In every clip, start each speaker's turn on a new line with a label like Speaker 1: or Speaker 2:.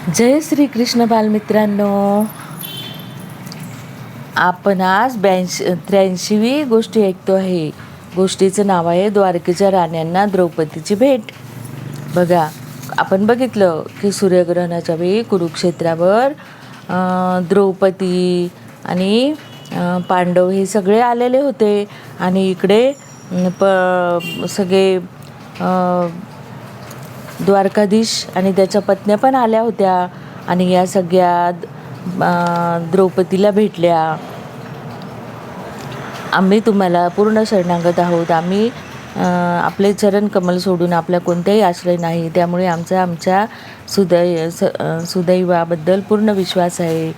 Speaker 1: जय श्री कृष्ण बालमित्रांनो. आपण आज 83वी गोष्टी ऐकतो आहे. गोष्टीचं नाव आहे द्वारकेच्या राण्यांना द्रौपदीची भेट. बघा, आपण बघितलं की सूर्यग्रहणाच्या वेळी कुरुक्षेत्रावर द्रौपदी आणि पांडव हे सगळे आलेले होते आणि इकडे सगळे द्वारकाधीश आणि त्याच्या पत्न्या पण आल्या होत्या आणि या सगळ्या द्रौपदीला भेटल्या. आम्ही तुम्हाला पूर्ण शरणागत आहोत. आम्ही आपले चरण कमल सोडून आपला कोणताही आश्रय नाही, त्यामुळे आमच्या सुदैवाबद्दल पूर्ण विश्वास आहे.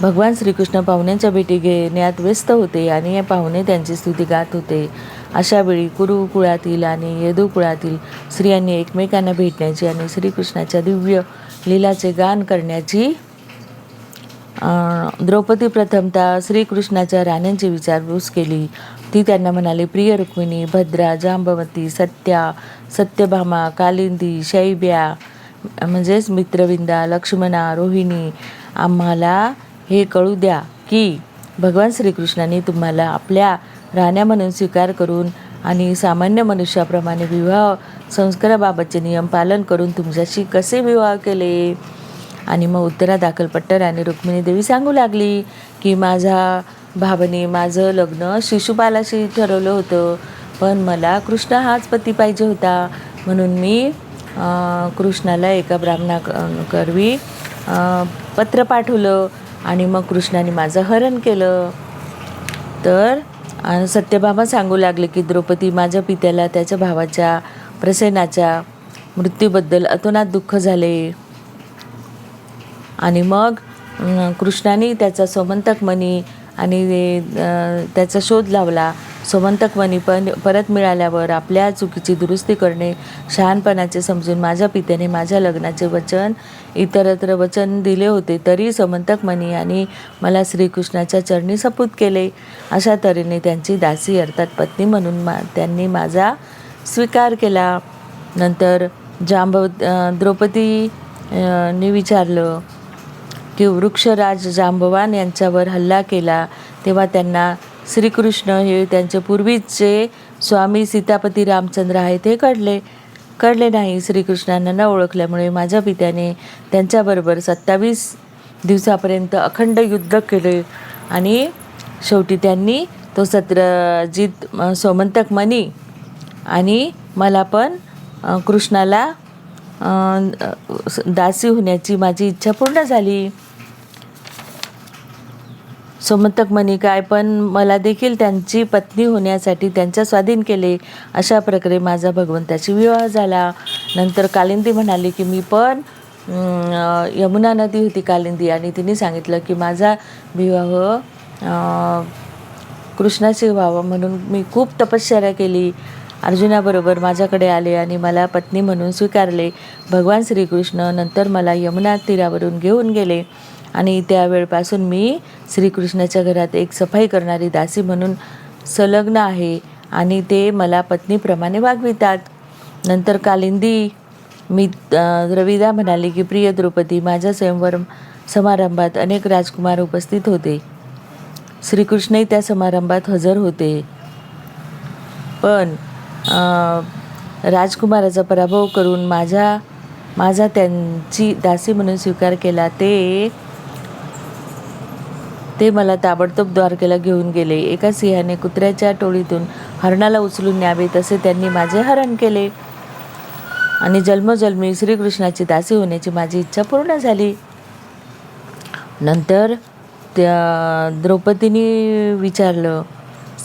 Speaker 1: भगवान श्रीकृष्ण पाहुण्यांच्या भेटी घेण्यात व्यस्त होते आणि पाहुणे त्यांची स्तुती गात होते. अशा वेळी कुरुकुळातील आणि यदुकुळातील स्त्रियांनी एकमेकांना भेटण्याची आणि श्रीकृष्णाच्या दिव्य लीलाचे गान करण्याची द्रौपदी प्रथमतः श्रीकृष्णाच्या राण्यांची विचारपूस केली. ती त्यांना म्हणाली, प्रिय रुक्मिणी, भद्रा, जांबवती, सत्या, सत्यभामा, कालिंदी, शैब्या म्हणजेच मित्रविंदा, लक्ष्मणा, रोहिणी, आम्हाला हे कळू द्या की भगवान श्रीकृष्णाने तुम्हाला आपल्या राण्या म्हणून स्वीकार करून आणि सामान्य मनुष्याप्रमाणे विवाह संस्काराबाबतचे नियम पालन करून तुमच्याशी कसे विवाह केले. आणि मग उत्तरादाखल पट्टर आणि रुक्मिणी देवी सांगू लागली की माझ्या भावाने माझं लग्न शिशुपालाशी ठरवलं होतं, पण मला कृष्ण हाच पती पाहिजे होता, म्हणून मी कृष्णाला एका ब्राह्मणाकरवी पत्र पाठवलं आणि मग कृष्णाने माझं हरण केलं. तर सत्यभामा सांगू लागले की द्रौपदी, माझ्या पित्याला त्याच्या भावाच्या प्रसेनाच्या मृत्यूबद्दल अतोनात दुःख झाले आणि मग कृष्णाने त्याचा सोमंतक मणी आणि त्याचा शोध लावला. सोमंतक मणी पण परत मिळाल्यावर आपल्या चुकीची दुरुस्ती करणे शहाणपणाचे समजून माझ्या पित्याने माझ्या लग्नाचे वचन इतरत्र वचन दिले होते, तरी सोमंतक मणी आणि मला श्रीकृष्णाच्या चरणी सपूत केले. अशा तऱ्हेने त्यांची दासी अर्थात पत्नी म्हणून त्यांनी माझा स्वीकार केला. नंतर द्रौपदीने विचारलं की वृक्षराज जांबवान यांच्यावर हल्ला केला तेव्हा त्यांना श्रीकृष्ण हे त्यांचे पूर्वीचे स्वामी सीतापती रामचंद्र आहेत हे कळले नाही. श्रीकृष्णांना न ओळखल्यामुळे माझ्या पित्याने त्यांच्याबरोबर 27 दिवसापर्यंत अखंड युद्ध केले आणि शेवटी त्यांनी तो सत्यजित सोमंतक मणी आणि मला पण कृष्णाला दासी होण्याची माझी इच्छा पूर्ण झाली. सोमंतक मणी काय, पण मला देखील त्यांची पत्नी होण्यासाठी त्यांच्या स्वाधीन केले. अशा प्रकारे माझा भगवंताशी विवाह झाला. नंतर कालिंदी म्हणाली की मी पण यमुना नदी होती कालिंदी आणि तिने सांगितलं की माझा विवाह कृष्णाशी व्हावा, म्हणून मी खूप तपश्चर्या केली. अर्जुनाबरोबर माझ्याकडे आले आणि मला पत्नी म्हणून स्वीकारले. भगवान श्रीकृष्ण नंतर मला यमुना तीरावरून घेऊन गेले आणि त्यावेळपासून मी श्रीकृष्णाच्या घरात एक सफाई करणारी दासी म्हणून संलग्न आहे आणि ते मला पत्नीप्रमाणे वागवितात. नंतर कालिंदी द्रविदा म्हणाली की प्रिय द्रौपदी, माझ्या स्वयंवर समारंभात अनेक राजकुमार उपस्थित होते. श्रीकृष्णही त्या समारंभात हजर होते, पण राजकुमाराचा पराभव करून माझा त्यांची दासी म्हणून स्वीकार केला. ते मला ताबडतोब द्वारकेला घेऊन गेले. एका सिंहाने कुत्र्याच्या टोळीतून हरणाला उचलून न्यावे तसे त्यांनी माझे हरण केले आणि जन्मोजन्मी श्रीकृष्णाची दासी होण्याची माझी इच्छा पूर्ण झाली. नंतर त्या द्रौपदीने विचारलं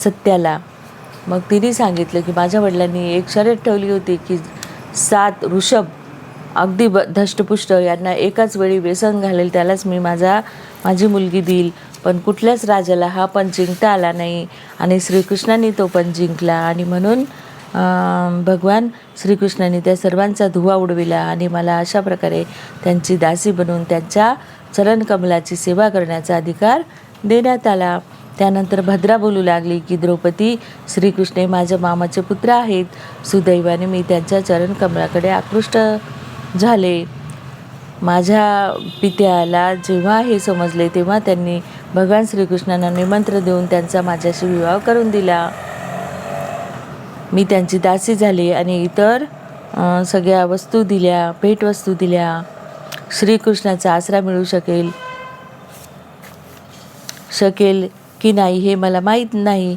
Speaker 1: सत्याला. मग तिने सांगितलं की माझ्या वडिलांनी एक शर्यत ठेवली होती की 7 ऋषभ अगदी धष्टपुष्ट यांना एकाच वेळी व्यसन घालेल त्यालाच मी माझी मुलगी देईल, पण कुठल्याच राजाला हा पण जिंकता आला नाही आणि श्रीकृष्णाने तो पण जिंकला आणि म्हणून भगवान श्रीकृष्णाने त्या सर्वांचा धुवा उडविला आणि मला अशा प्रकारे त्यांची दासी बनवून त्यांच्या चरणकमलाची सेवा करण्याचा अधिकार देण्यात आला. त्यानंतर भद्रा बोलू लागली की द्रौपदी, श्रीकृष्ण हे माझ्या मामाचे पुत्र आहेत. सुदैवाने मी त्यांच्या चरणकमलाकडे आकृष्ट झाले. माझ्या पित्याला जेव्हा हे समजले तेव्हा त्यांनी भगवान श्रीकृष्णांना निमंत्रण देऊन त्यांचा माझ्याशी विवाह करून दिला. मी त्यांची दासी झाली आणि इतर सगळ्या वस्तू दिल्या, भेटवस्तू दिल्या. श्रीकृष्णाचा आसरा मिळू शकेल की नाही हे मला माहीत नाही.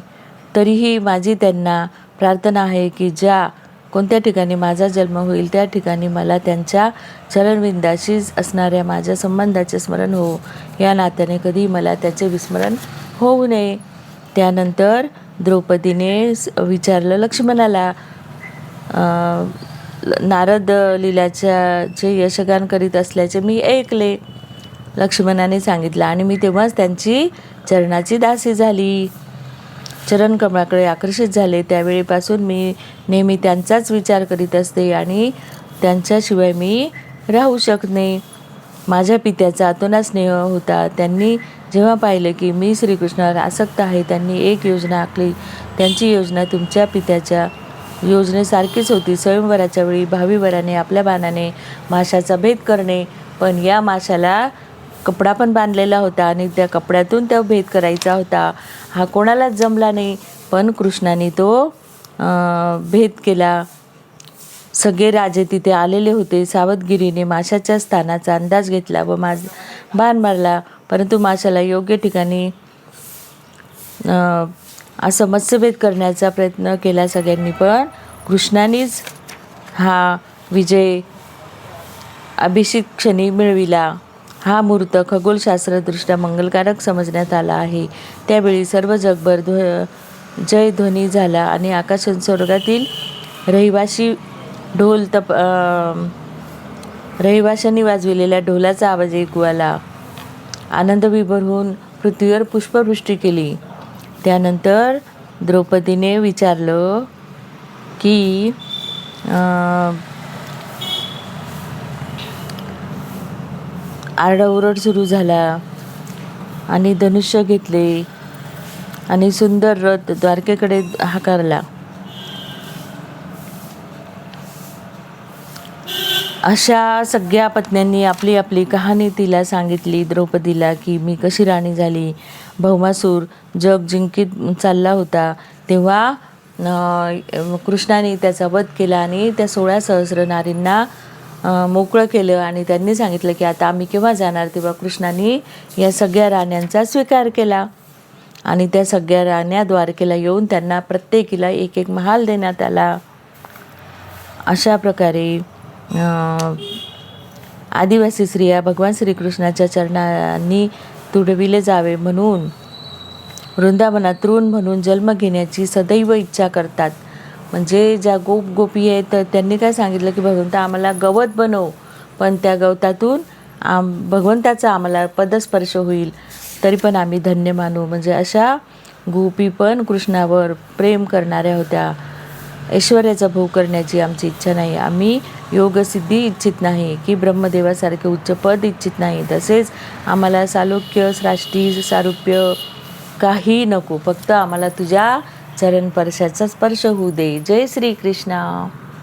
Speaker 1: तरीही माझी त्यांना प्रार्थना आहे की ज्या कोणत्या ठिकाणी माझा जन्म होईल त्या ठिकाणी मला त्यांच्या चरणविंदाशी असणाऱ्या माझ्या संबंधाचे स्मरण हो. या नात्याने कधी मला त्याचे विस्मरण होऊ नये. त्यानंतर द्रौपदीने विचारलं लक्ष्मणाला. नारद लीलाच्या जे यशगान करीत असल्याचे मी ऐकले, लक्ष्मणाने सांगितलं, आणि मी तेव्हाच त्यांची चरणाची दासी झाली. चरणकमळाकडे आकर्षित झाले. त्यावेळीपासून मी नेहमी त्यांचाच विचार करीत असते आणि त्यांच्याशिवाय मी राहू शकणे. माझ्या पित्याचा अतोनात स्नेह होता. त्यांनी जेव्हा पाहिले की मी श्रीकृष्णावर आसक्त आहे, त्यांनी एक योजना आखली. त्यांची योजना तुमच्या पित्याच्या योजनेसारखीच होती. स्वयंवराच्या वेळी भावी वराने आपल्या बाणाने माशाचा भेद करणे, पण या माशाला कपडा पण बांधलेला होता आणि त्या कपड्यातून तो भेद करायचा होता. हा कोणालाच जमला नाही, पण कृष्णाने तो भेद केला. सगळे राजे तिथे आलेले होते. सावधगिरीने माशाच्या स्थानाचा अंदाज घेतला व बाण मारला, परंतु माशाला योग्य ठिकाणी असं मत्स्यभेद करण्याचा प्रयत्न केला सगळ्यांनी, पण कृष्णानेच हा विजय अभिषेक क्षणी मिळविला. हा मुहूर्त खगोलशास्त्रदृष्ट्या मंगलकारक समजण्यात आला आहे. त्यावेळी सर्व जगभर जयध्वनी झाला आणि आकाशात स्वर्गातील रहिवाशांनी वाजविलेल्या ढोलाचा आवाज ऐकू आला. आनंद विभोर होऊन पृथ्वीवर पुष्पवृष्टी केली. त्यानंतर द्रौपदीने विचारलं की आरडाओरड सुरू झाला आणि धनुष्य घेतले आणि सुंदर रथ द्वारकेकडे हाकारला. अशा सगळ्या पत्न्यांनी आपली आपली कहाणी तिला सांगितली द्रौपदीला, की मी कशी राणी झाली. भौमासूर जग जिंकीत चालला होता तेव्हा कृष्णाने त्याचा वध केला आणि त्या 16 सहस्र नारींना मोकळं केलं आणि त्यांनी सांगितलं की आता आम्ही केव्हा जाणार. तेव्हा कृष्णाने या सगळ्या राण्यांचा स्वीकार केला आणि त्या सगळ्या राण्या द्वारकेला येऊन त्यांना प्रत्येकीला एक एक महाल देण्यात आला. अशा प्रकारे आदिवासी स्त्रिया भगवान श्रीकृष्णाच्या चरणांनी तुडविले जावे म्हणून वृंदावनात तृण म्हणून जन्म घेण्याची सदैव इच्छा करतात. म्हणजे ज्या गोपी आहेत तर त्यांनी काय सांगितलं की भगवंता आम्हाला गवत बनव, पण त्या गवतातून भगवंताचा आम्हाला पदस्पर्श होईल तरी पण आम्ही धन्य मानू. म्हणजे अशा गोपी पण कृष्णावर प्रेम करणाऱ्या होत्या. ऐश्वर्याचा भोग करण्याची आमची इच्छा नाही. आम्ही योगसिद्धी इच्छित नाही की ब्रह्मदेवासारखे उच्च पद इच्छित नाही. तसेच आम्हाला सालोक्य साष्टी सारूप्य काही नको, फक्त आम्हाला तुझ्या चरणस्पर्शाचा स्पर्श होऊ दे. जय श्री कृष्ण.